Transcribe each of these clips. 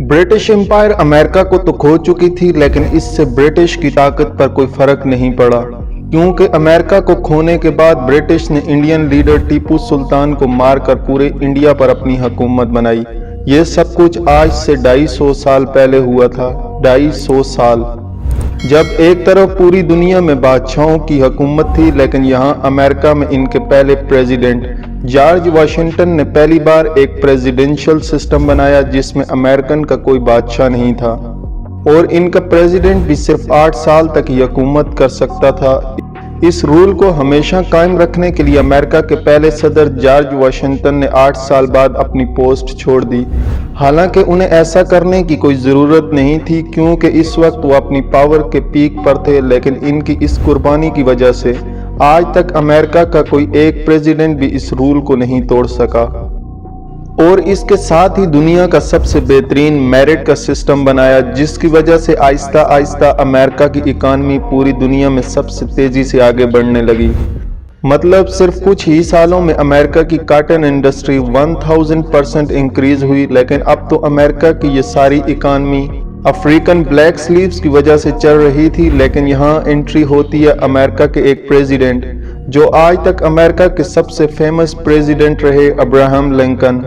British empire America को तो खो चुकी थी, लेकिन इससे ब्रिटिश की ताकत पर कोई फर्क नहीं पड़ा, क्योंकि अमेरिका को खोने के बाद ब्रिटिश ने इंडियन लीडर टीपू सुल्तान को मारकर पूरे इंडिया पर अपनी हुकूमत बनाई। ये सब कुछ आज से 250 साल पहले हुआ था। 250 साल, जब एक तरफ पूरी दुनिया में बादशाहों की हुकूमत थी, लेकिन यहाँ अमेरिका में इनके पहले प्रेसिडेंट जॉर्ज वाशिंगटन ने पहली बार एक प्रेसिडेंशियल सिस्टम बनाया जिसमें अमेरिकन का कोई बादशाह नहीं था, और इनका प्रेसिडेंट भी सिर्फ 8 साल तक ही हुकूमत कर सकता था। इस रूल को हमेशा कायम रखने के लिए अमेरिका के पहले सदर जॉर्ज वाशिंगटन ने 8 साल बाद अपनी पोस्ट छोड़ दी। हालांकि उन्हें ऐसा करने की कोई ज़रूरत नहीं थी, क्योंकि इस वक्त वो अपनी पावर के पीक पर थे, लेकिन इनकी इस कुर्बानी की वजह से आज तक अमेरिका का कोई एक प्रेसिडेंट भी इस रूल को नहीं तोड़ सका। और इसके साथ ही दुनिया का सबसे बेहतरीन मेरिट का सिस्टम बनाया, जिसकी वजह से आहिस्ता आहिस्ता अमेरिका की इकानमी पूरी दुनिया में सबसे तेजी से आगे बढ़ने लगी। मतलब सिर्फ कुछ ही सालों में अमेरिका की कॉटन इंडस्ट्री 1000% इंक्रीज हुई। लेकिन अब तो अमेरिका की ये सारी इकानमी अफ्रीकन ब्लैक स्लीव्स की वजह से चल रही थी, लेकिन यहाँ एंट्री होती है अमेरिका के एक प्रेसिडेंट जो आज तक अमेरिका के सबसे फेमस प्रेसिडेंट रहे, अब्राहम लिंकन,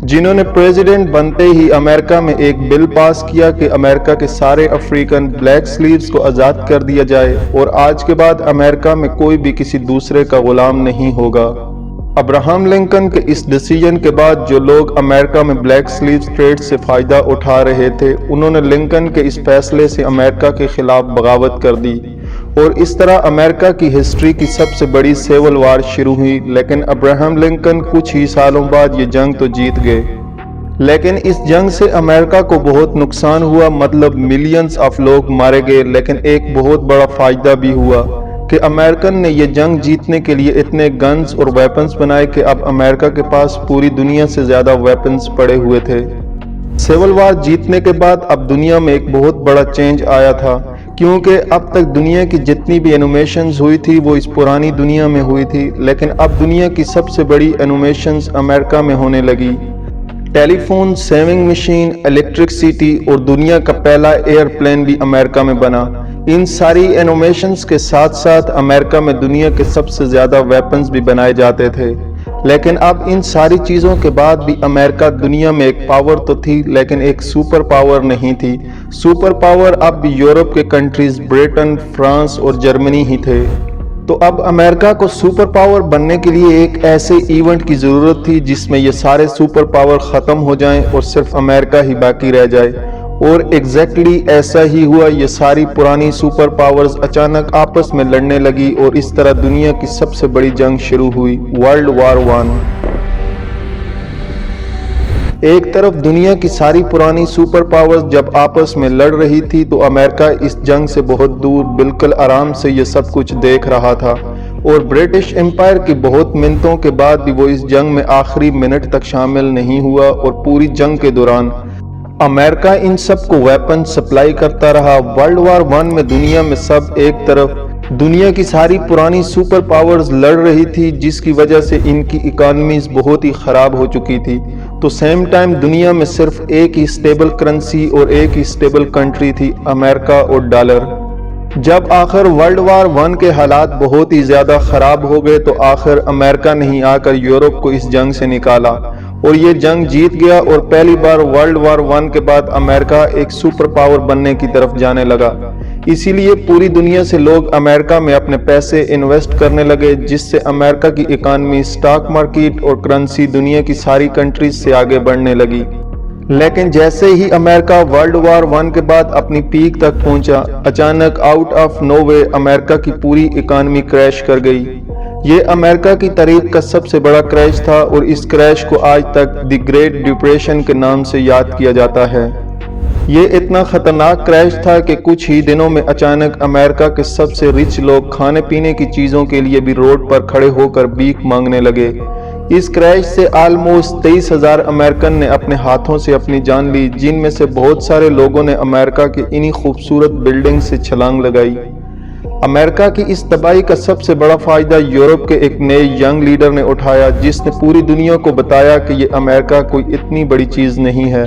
जिन्होंने प्रेसिडेंट बनते ही अमेरिका में एक बिल पास किया कि अमेरिका के सारे अफ्रीकन ब्लैक स्लीव्स को आज़ाद कर दिया जाए, और आज के बाद अमेरिका में कोई भी किसी दूसरे का गुलाम नहीं होगा। अब्राहम लिंकन के इस डिसीजन के बाद जो लोग अमेरिका में ब्लैक स्लीव्स ट्रेड से फ़ायदा उठा रहे थे, उन्होंने लिंकन के इस फैसले से अमेरिका के खिलाफ बगावत कर दी, और इस तरह अमेरिका की हिस्ट्री की सबसे बड़ी सिविल वार शुरू हुई। लेकिन अब्राहम लिंकन कुछ ही सालों बाद ये जंग तो जीत गए, लेकिन इस जंग से अमेरिका को बहुत नुकसान हुआ, मतलब मिलियंस ऑफ लोग मारे गए। लेकिन एक बहुत बड़ा फ़ायदा भी हुआ कि अमेरिकन ने ये जंग जीतने के लिए इतने गन्स और वेपन्स बनाए कि अब अमेरिका के पास पूरी दुनिया से ज़्यादा वेपन्स पड़े हुए थे। सिविल वार जीतने के बाद अब दुनिया में एक बहुत बड़ा चेंज आया था, क्योंकि अब तक दुनिया की जितनी भी एनिमेशंस हुई थी वो इस पुरानी दुनिया में हुई थी, लेकिन अब दुनिया की सबसे बड़ी एनिमेशंस अमेरिका में होने लगी। टेलीफोन, सेविंग मशीन, इलेक्ट्रिसिटी और दुनिया का पहला एयरप्लेन भी अमेरिका में बना। इन सारी एनिमेशंस के साथ साथ अमेरिका में दुनिया के सबसे ज़्यादा वेपन्स भी बनाए जाते थे। लेकिन अब इन सारी चीज़ों के बाद भी अमेरिका दुनिया में एक पावर तो थी, लेकिन एक सुपर पावर नहीं थी। सुपर पावर अब भी यूरोप के कंट्रीज ब्रिटेन, फ्रांस और जर्मनी ही थे। तो अब अमेरिका को सुपर पावर बनने के लिए एक ऐसे इवेंट की ज़रूरत थी जिसमें ये सारे सुपर पावर ख़त्म हो जाएं और सिर्फ अमेरिका ही बाकी रह जाए। और एग्जैक्टली ऐसा ही हुआ। ये सारी पुरानी सुपर पावर्स अचानक आपस में लड़ने लगी, और इस तरह दुनिया की सबसे बड़ी जंग शुरू हुई, वर्ल्ड वार 1। एक तरफ दुनिया की सारी पुरानी सुपर पावर्स जब आपस में लड़ रही थी, तो अमेरिका इस जंग से बहुत दूर बिल्कुल आराम से ये सब कुछ देख रहा था। और ब्रिटिश एम्पायर की बहुत मिन्नतों के बाद भी वो इस जंग में आखिरी मिनट तक शामिल नहीं हुआ, और पूरी जंग के दौरान अमेरिका इन सब को वेपन सप्लाई करता रहा। वर्ल्ड वार 1 में दुनिया में सब एक तरफ दुनिया की सारी पुरानी सुपर पावर्स लड़ रही थी, जिसकी वजह से इनकी इकानमीज बहुत ही ख़राब हो चुकी थी। तो सेम टाइम दुनिया में सिर्फ एक ही स्टेबल करेंसी और एक ही स्टेबल कंट्री थी, अमेरिका और डॉलर। जब आखिर वर्ल्ड वार 1 के हालात बहुत ही ज़्यादा ख़राब हो गए, तो आखिर अमेरिका ने ही आकर यूरोप को इस जंग से निकाला और ये जंग जीत गया। और पहली बार वर्ल्ड वार 1 के बाद अमेरिका एक सुपर पावर बनने की तरफ जाने लगा। इसीलिए पूरी दुनिया से लोग अमेरिका में अपने पैसे इन्वेस्ट करने लगे, जिससे अमेरिका की इकानमी, स्टॉक मार्केट और करेंसी दुनिया की सारी कंट्रीज से आगे बढ़ने लगी। लेकिन जैसे ही अमेरिका वर्ल्ड वार 1 के बाद अपनी पीक तक पहुंचा, अचानक आउट ऑफ नोवे अमेरिका की पूरी इकानमी क्रैश कर गई। ये अमेरिका की तारीख का सबसे बड़ा क्रैश था, और इस क्रैश को आज तक द ग्रेट डिप्रेशन के नाम से याद किया जाता है। ये इतना खतरनाक क्रैश था कि कुछ ही दिनों में अचानक अमेरिका के सबसे रिच लोग खाने पीने की चीज़ों के लिए भी रोड पर खड़े होकर भीख मांगने लगे। इस क्रैश से ऑलमोस्ट 23,000 अमेरिकन ने अपने हाथों से अपनी जान ली, जिनमें से बहुत सारे लोगों ने अमेरिका की इन्हीं खूबसूरत बिल्डिंग से छलांग लगाई। अमेरिका की इस तबाही का सबसे बड़ा फायदा यूरोप के एक नए यंग लीडर ने उठाया, जिसने पूरी दुनिया को बताया कि ये अमेरिका कोई इतनी बड़ी चीज़ नहीं है।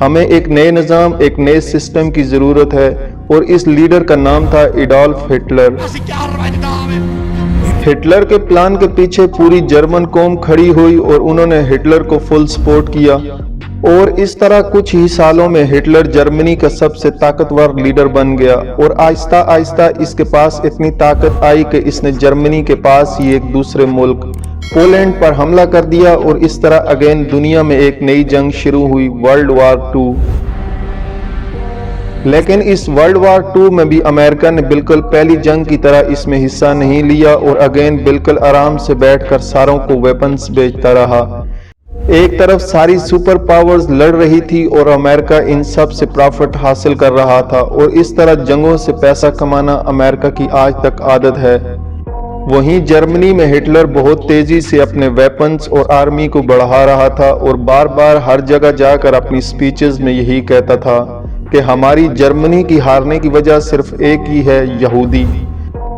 ہمیں ایک نئے نظام، ایک نئے سسٹم کی ضرورت ہے، اور اس لیڈر کا نام تھا ایڈولف ہٹلر۔ ہٹلر کے پلان کے پیچھے پوری جرمن قوم کھڑی ہوئی اور انہوں نے ہٹلر کو فل سپورٹ کیا، اور اس طرح کچھ ہی سالوں میں ہٹلر جرمنی کا سب سے طاقتور لیڈر بن گیا، اور آہستہ آہستہ اس کے پاس اتنی طاقت آئی کہ اس نے جرمنی کے پاس ہی ایک دوسرے ملک پولینڈ پر حملہ کر دیا، اور اس طرح اگین دنیا میں ایک نئی جنگ شروع ہوئی، ورلڈ وار 2۔ لیکن اس ورلڈ وار 2 میں بھی امریکہ نے بالکل پہلی جنگ کی طرح اس میں حصہ نہیں لیا، اور اگین بالکل آرام سے بیٹھ کر ساروں کو ویپنز بیچتا رہا۔ ایک طرف ساری سپر پاورز لڑ رہی تھی اور امریکہ ان سب سے پرافٹ حاصل کر رہا تھا، اور اس طرح جنگوں سے پیسہ کمانا امریکہ کی آج تک عادت ہے۔ وہیں جرمنی میں ہٹلر بہت تیزی سے اپنے ویپنز اور آرمی کو بڑھا رہا تھا، اور بار بار ہر جگہ جا کر اپنی سپیچز میں یہی کہتا تھا کہ ہماری جرمنی کی ہارنے کی وجہ صرف ایک ہی ہے، یہودی۔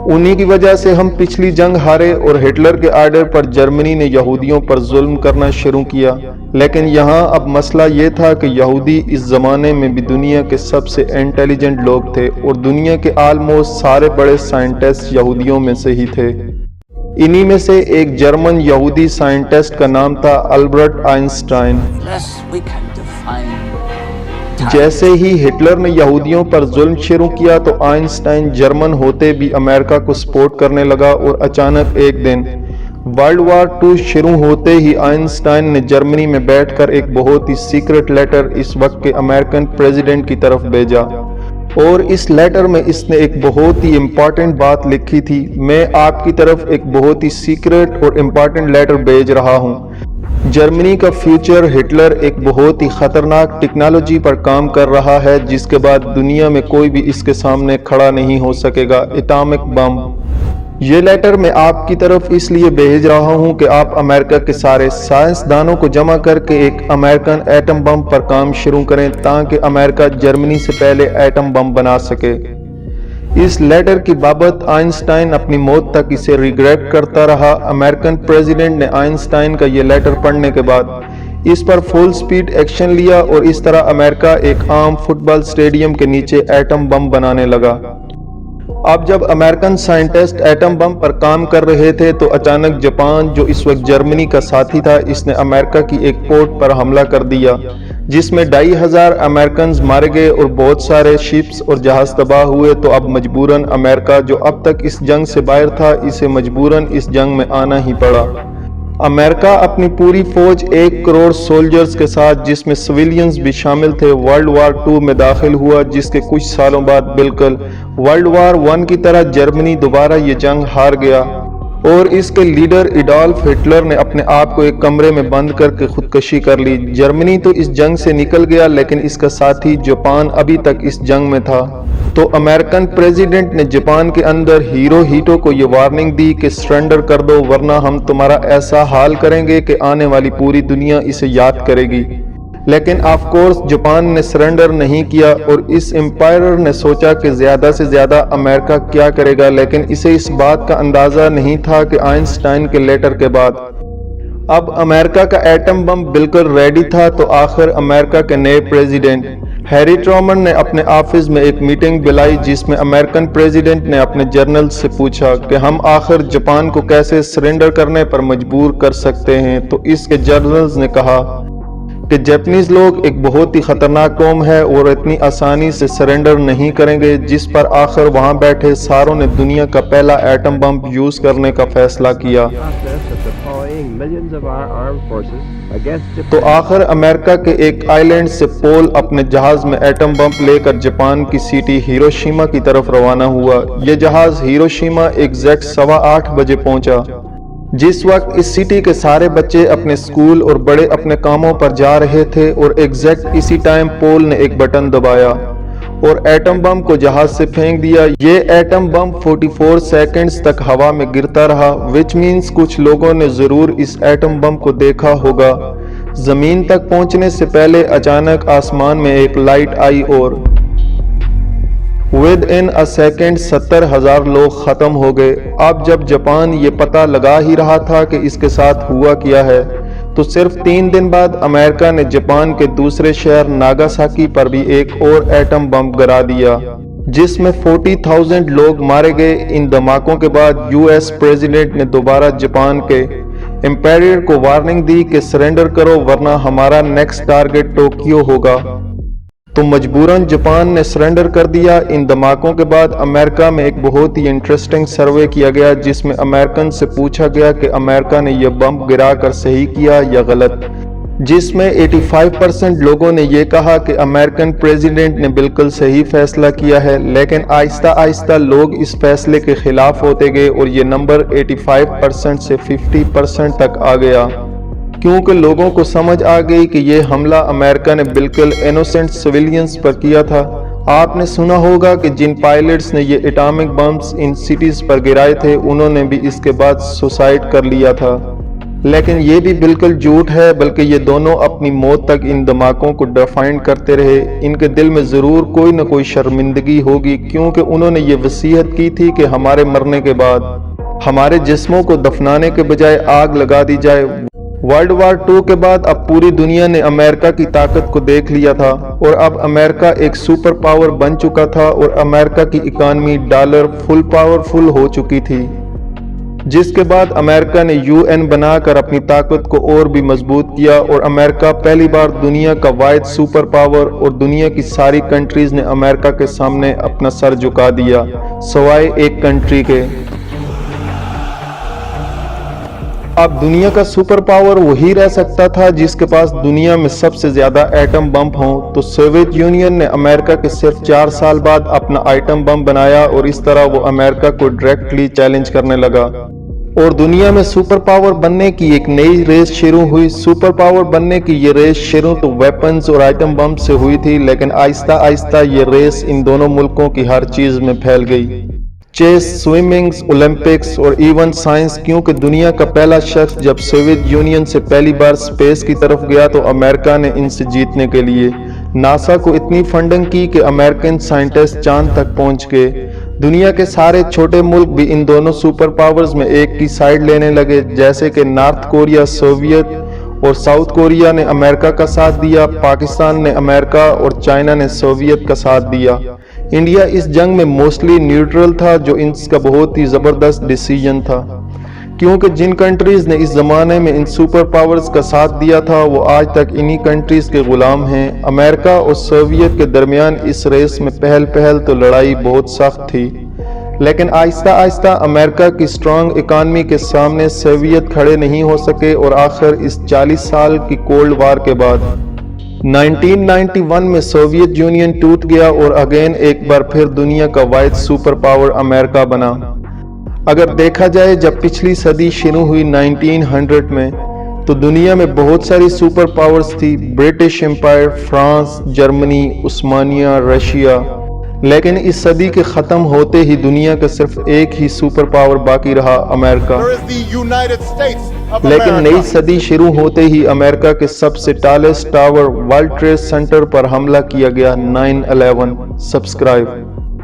انہی کی وجہ سے ہم پچھلی جنگ ہارے، اور ہٹلر کے آرڈر پر جرمنی نے یہودیوں پر ظلم کرنا شروع کیا۔ لیکن یہاں اب مسئلہ یہ تھا کہ یہودی اس زمانے میں بھی دنیا کے سب سے انٹیلیجنٹ لوگ تھے، اور دنیا کے آلموسٹ سارے بڑے سائنٹسٹ یہودیوں میں سے ہی تھے۔ انہی میں سے ایک جرمن یہودی سائنٹسٹ کا نام تھا البرٹ آئنسٹائن۔ جیسے ہی ہٹلر نے یہودیوں پر ظلم شروع کیا تو آئنسٹائن جرمن ہوتے بھی امریکہ کو سپورٹ کرنے لگا، اور اچانک ایک دن ورلڈ وار 2 شروع ہوتے ہی آئنسٹائن نے جرمنی میں بیٹھ کر ایک بہت ہی سیکرٹ لیٹر اس وقت کے امریکن پریزیڈنٹ کی طرف بھیجا، اور اس لیٹر میں اس نے ایک بہت ہی امپورٹنٹ بات لکھی تھی: میں آپ کی طرف ایک بہت ہی سیکرٹ اور امپورٹنٹ لیٹر بھیج رہا ہوں۔ جرمنی کا فیوچر ہٹلر ایک بہت ہی خطرناک ٹیکنالوجی پر کام کر رہا ہے، جس کے بعد دنیا میں کوئی بھی اس کے سامنے کھڑا نہیں ہو سکے گا، ایٹامک بم۔ یہ لیٹر میں آپ کی طرف اس لیے بھیج رہا ہوں کہ آپ امریکہ کے سارے سائنسدانوں کو جمع کر کے ایک امریکن ایٹم بم پر کام شروع کریں، تاکہ امریکہ جرمنی سے پہلے ایٹم بم بنا سکے۔ اس لیٹر کی بابت آئنسٹائن اپنی موت تک اسے ریگریٹ کرتا رہا۔ امریکن پریزیڈنٹ نے آئنسٹائن کا یہ لیٹر پڑھنے کے بعد اس پر فل سپیڈ ایکشن لیا، اور اس طرح امریکہ ایک عام فٹ بال اسٹیڈیم کے نیچے ایٹم بم بنانے لگا۔ اب جب امریکن سائنٹسٹ ایٹم بم پر کام کر رہے تھے تو اچانک جاپان، جو اس وقت جرمنی کا ساتھی تھا، اس نے امریکہ کی ایک پورٹ پر حملہ کر دیا، جس میں 2500 امریکنز مارے گئے اور بہت سارے شپس اور جہاز تباہ ہوئے۔ تو اب مجبوراً امریکہ، جو اب تک اس جنگ سے باہر تھا، اسے مجبوراً اس جنگ میں آنا ہی پڑا۔ امریکہ اپنی پوری فوج 1 کروڑ سولجرز کے ساتھ، جس میں سویلینز بھی شامل تھے، ورلڈ وار 2 میں داخل ہوا، جس کے کچھ سالوں بعد بالکل ورلڈ وار 1 کی طرح جرمنی دوبارہ یہ جنگ ہار گیا، اور اس کے لیڈر ایڈولف ہٹلر نے اپنے آپ کو ایک کمرے میں بند کر کے خودکشی کر لی۔ جرمنی تو اس جنگ سے نکل گیا، لیکن اس کا ساتھی جاپان ابھی تک اس جنگ میں تھا۔ تو امریکن پریزیڈنٹ نے جاپان کے اندر ہیروہیٹو کو یہ وارننگ دی کہ سرنڈر کر دو، ورنہ ہم تمہارا ایسا حال کریں گے کہ آنے والی پوری دنیا اسے یاد کرے گی۔ لیکن آف کورس جاپان نے سرنڈر نہیں کیا، اور اس امپائرر نے سوچا کہ زیادہ سے زیادہ امریکہ کیا کرے گا، لیکن اسے اس بات کا اندازہ نہیں تھا کہ آئنسٹائن کے لیٹر کے بعد اب امریکہ کا ایٹم بم بالکل ریڈی تھا۔ تو آخر امریکہ کے نئے پریزیڈنٹ ہیری ٹرومن نے اپنے آفس میں ایک میٹنگ بلائی، جس میں امریکن پریزیڈنٹ نے اپنے جنرل سے پوچھا کہ ہم آخر جاپان کو کیسے سرنڈر کرنے پر مجبور کر سکتے ہیں۔ تو اس کے جنرلز نے کہا کہ جاپنیز لوگ ایک بہت ہی خطرناک قوم ہے اور اتنی آسانی سے سرنڈر نہیں کریں گے، جس پر آخر وہاں بیٹھے ساروں نے دنیا کا پہلا ایٹم بم یوز کرنے کا فیصلہ کیا۔ تو آخر امریکہ کے ایک آئی لینڈ سے پول اپنے جہاز میں ایٹم بم لے کر جاپان کی سٹی ہیروشیما کی طرف روانہ ہوا۔ یہ جہاز ہیروشیما ایگزیکٹ 8:15 بجے پہنچا، جس وقت اس سٹی کے سارے بچے اپنے سکول اور بڑے اپنے کاموں پر جا رہے تھے، اور ایگزیکٹ اسی ٹائم پول نے ایک بٹن دبایا اور ایٹم بم کو جہاز سے پھینک دیا۔ یہ ایٹم بم 44 سیکنڈز تک ہوا میں گرتا رہا، وچ مینز کچھ لوگوں نے ضرور اس ایٹم بم کو دیکھا ہوگا۔ زمین تک پہنچنے سے پہلے اچانک آسمان میں ایک لائٹ آئی، اور ود ان اے سیکنڈ 70,000 لوگ ختم ہو گئے۔ اب جب جاپان یہ پتہ لگا ہی رہا تھا کہ اس کے ساتھ ہوا کیا ہے، तो सिर्फ 3 दिन बाद अमेरिका ने जापान के दूसरे शहर नागासाकी पर भी एक और एटम बम गिरा दिया, जिसमें 40,000 लोग मारे गए। इन धमाकों के बाद यूएस प्रेसिडेंट ने दोबारा जापान के एम्पायर को वार्निंग दी कि सरेंडर करो वरना हमारा नेक्स्ट टारगेट टोक्यो होगा। तो मजबूरन जापान ने सरेंडर कर दिया। इन धमाकों के बाद अमेरिका में एक बहुत ही इंटरेस्टिंग सर्वे किया गया, जिसमें अमेरिकन से पूछा गया कि अमेरिका ने यह बम गिराकर सही किया या गलत, जिसमें 85% लोगों ने यह कहा कि अमेरिकन प्रेसिडेंट ने बिल्कुल सही फैसला किया है। लेकिन आहिस्ता आहिस्ता लोग इस फैसले के खिलाफ होते गए और ये नंबर 85% से 50% तक आ गया, क्योंकि लोगों को समझ आ गई कि ये हमला अमेरिका ने बिल्कुल इनोसेंट सिविलियंस पर किया था। आपने सुना होगा कि जिन पायलट्स ने ये एटॉमिक बम्स इन सिटीज पर गिराए थे, उन्होंने भी इसके बाद सुसाइड कर लिया था। लेकिन ये भी बिल्कुल झूठ है, बल्कि ये दोनों अपनी मौत तक इन धमाकों को डिफाइंड करते रहे। इनके दिल में ज़रूर कोई न कोई शर्मिंदगी होगी, क्योंकि उन्होंने ये वसीयत की थी कि हमारे मरने के बाद हमारे जिस्मों को दफनाने के बजाय आग लगा दी जाए। वर्ल्ड वार 2 के बाद अब पूरी दुनिया ने अमेरिका की ताकत को देख लिया था और अब अमेरिका एक सुपर पावर बन चुका था और अमेरिका की इकॉनमी डॉलर फुल पावरफुल हो चुकी थी, जिसके बाद अमेरिका ने यूएन बनाकर अपनी ताकत को और भी मजबूत किया और अमेरिका पहली बार दुनिया का वाहिद सुपर पावर और दुनिया की सारी कंट्रीज ने अमेरिका के सामने अपना सर झुका दिया, सवाए एक कंट्री के। अब दुनिया का सुपर पावर वही रह सकता था जिसके पास दुनिया में सबसे ज्यादा एटम बम हो। तो सोवियत यूनियन ने अमेरिका के सिर्फ 4 साल बाद अपना एटम बम बनाया और इस तरह वो अमेरिका को डायरेक्टली चैलेंज करने लगा और दुनिया में सुपर पावर बनने की एक नई रेस शुरू हुई। सुपर पावर बनने की ये रेस शुरू तो वेपन्स और एटम बम से हुई थी, लेकिन आहिस्ता आहिस्ता ये रेस इन दोनों मुल्कों की हर चीज में फैल गई। चेस, स्विमिंग्स, ओलंपिक्स और इवन साइंस, क्योंकि दुनिया का पहला शख्स जब सोवियत यूनियन से पहली बार स्पेस की तरफ गया तो अमेरिका ने इनसे जीतने के लिए नासा को इतनी फंडिंग की कि अमेरिकन साइंटिस्ट चांद तक पहुंच गए। दुनिया के सारे छोटे मुल्क भी इन दोनों सुपर पावर्स में एक की साइड लेने लगे, जैसे कि नॉर्थ कोरिया सोवियत और साउथ कोरिया ने अमेरिका का साथ दिया, पाकिस्तान ने अमेरिका और चाइना ने सोवियत का साथ दिया। इंडिया इस जंग में मोस्टली न्यूट्रल था, जो इसका बहुत ही ज़बरदस्त डिसीजन था, क्योंकि जिन कंट्रीज़ ने इस ज़माने में इन सुपर पावर्स का साथ दिया था वो आज तक इन्हीं कंट्रीज़ के ग़ुलाम हैं। अमेरिका और सोवियत के दरमियान इस रेस में पहल तो लड़ाई बहुत सख्त थी, लेकिन आहिस्ता आहिस्ता अमेरिका की स्ट्रॉन्ग इकानमी के सामने सोवियत खड़े नहीं हो सके और आखिर इस 40 साल की कोल्ड वार के बाद 1991 में सोवियत यूनियन टूट गया और अगेन एक बार फिर दुनिया का वाहिद सुपर पावर अमेरिका बना। अगर देखा जाए, जब पिछली सदी शुरू हुई 1900 में, तो दुनिया में बहुत सारी सुपर पावर्स थी, ब्रिटिश एम्पायर, फ्रांस, जर्मनी, उस्मानिया, रशिया। लेकिन इस सदी के ख़त्म होते ही दुनिया का सिर्फ एक ही सुपर पावर बाकी रहा, अमेरिका। लेकिन नई सदी शुरू होते ही अमेरिका के सबसे tallest tower world trade centre पर हमला किया गया 9/11। सब्सक्राइब।